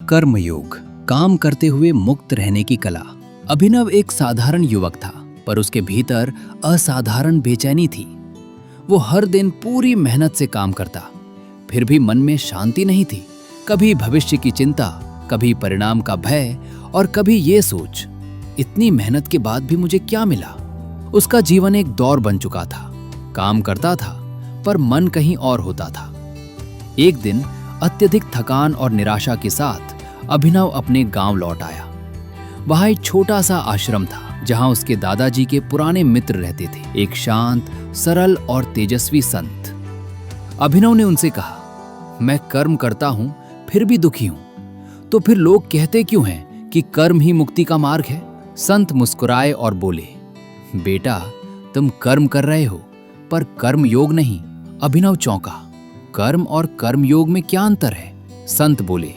कर्मयोग, काम करते हुए मुक्त रहने की कला। अभिनव एक साधारण युवक था, पर उसके भीतर असाधारण बेचैनी थी। वो हर दिन पूरी मेहनत से काम करता, फिर भी मन में शांति नहीं थी। कभी भविष्य की चिंता, कभी परिणाम का भय और कभी ये सोच, इतनी मेहनत के बाद भी मुझे क्या मिला। उसका जीवन एक दौर बन चुका था। काम करता था पर मन कहीं और होता था। एक दिन अत्यधिक थकान और निराशा के साथ अभिनव अपने गांव लौट आया। वहां एक छोटा सा आश्रम था जहां उसके दादाजी के पुराने मित्र रहते थे, एक शांत, सरल और तेजस्वी संत। अभिनव ने उनसे कहा, मैं कर्म करता हूं फिर भी दुखी हूं, तो फिर लोग कहते क्यों हैं कि कर्म ही मुक्ति का मार्ग है? संत मुस्कुराए और बोले, बेटा, तुम कर्म कर रहे हो पर कर्म योग नहीं। अभिनव चौंका, कर्म और कर्म योग में क्या अंतर है? संत बोले,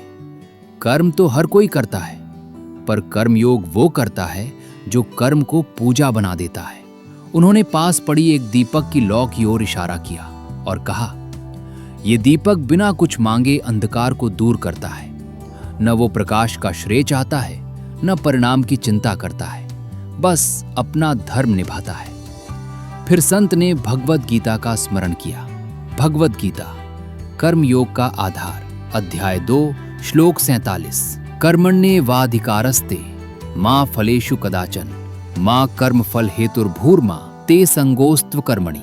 कर्म तो हर कोई करता है, पर कर्म योग वो करता है जो कर्म को पूजा बना देता है। उन्होंने पास पड़ी एक दीपक की लौ की ओर इशारा किया और कहा, ये दीपक बिना कुछ मांगे अंधकार को दूर करता है। न वो प्रकाश का श्रेय चाहता है, न परिणाम की चिंता करता है, बस अपना धर्म निभाता है। फिर संत ने भगवद गीता का स्मरण किया। भगवद गीता, कर्म योग का आधार, अध्याय 2, श्लोक 47। कर्मण्येवाधिकारस्ते मा फलेषु कदाचन मा कर्म फल हेतुर्भूर्मा ते संगोस्त्व कर्मणि।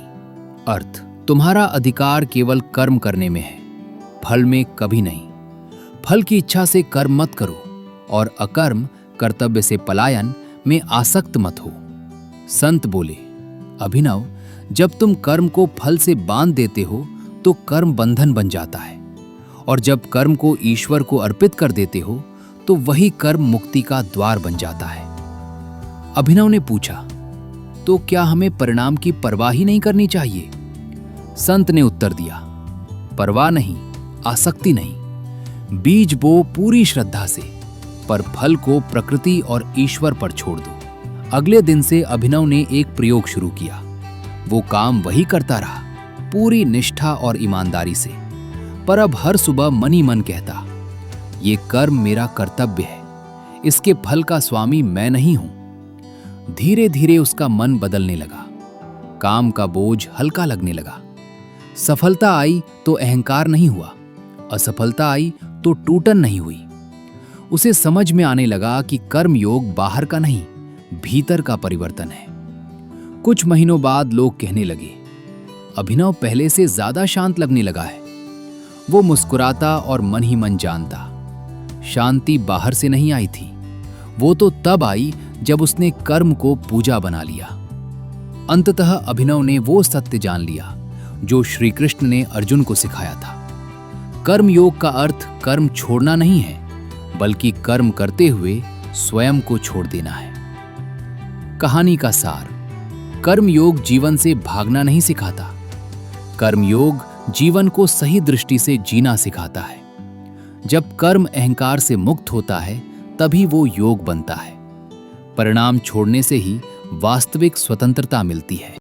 अर्थ, तुम्हारा अधिकार केवल कर्म करने में है, फल में कभी नहीं। फल की इच्छा से कर्म मत करो और अकर्म, कर्तव्य से पलायन में आसक्त मत हो। संत बोले, अभिनव, जब तुम कर्म को फल से बांध देते हो तो कर्म बंधन बन जाता है, और जब कर्म को ईश्वर को अर्पित कर देते हो तो वही कर्म मुक्ति का द्वार बन जाता है। अभिनव ने पूछा, तो क्या हमें परिणाम की परवाह ही नहीं करनी चाहिए? संत ने उत्तर दिया, परवाह नहीं, आसक्ति नहीं। बीज बो पूरी श्रद्धा से, पर फल को प्रकृति और ईश्वर पर छोड़ दो। अगले दिन से अभिनव ने एक प्रयोग शुरू किया। वो काम वही करता रहा, पूरी निष्ठा और ईमानदारी से, पर अब हर सुबह मन ही मन कहता, ये कर्म मेरा कर्तव्य है, इसके फल का स्वामी मैं नहीं हूं। धीरे धीरे उसका मन बदलने लगा, काम का बोझ हल्का लगने लगा। सफलता आई तो अहंकार नहीं हुआ, असफलता आई तो टूटन नहीं हुई। उसे समझ में आने लगा कि कर्म योग बाहर का नहीं, भीतर का परिवर्तन है। कुछ महीनों बाद लोग कहने लगे, अभिनव पहले से ज्यादा शांत लगने लगा है। वो मुस्कुराता और मन ही मन जानता, शांति बाहर से नहीं आई थी, वो तो तब आई जब उसने कर्म को पूजा बना लिया। अंततः अभिनव ने वो सत्य जान लिया जो श्री कृष्ण ने अर्जुन को सिखाया था। कर्म योग का अर्थ कर्म छोड़ना नहीं है, बल्कि कर्म करते हुए स्वयं को छोड़ देना है। कहानी का सार, कर्म योग जीवन से भागना नहीं सिखाता, कर्म योग जीवन को सही दृष्टि से जीना सिखाता है। जब कर्म अहंकार से मुक्त होता है तभी वो योग बनता है। परिणाम छोड़ने से ही वास्तविक स्वतंत्रता मिलती है।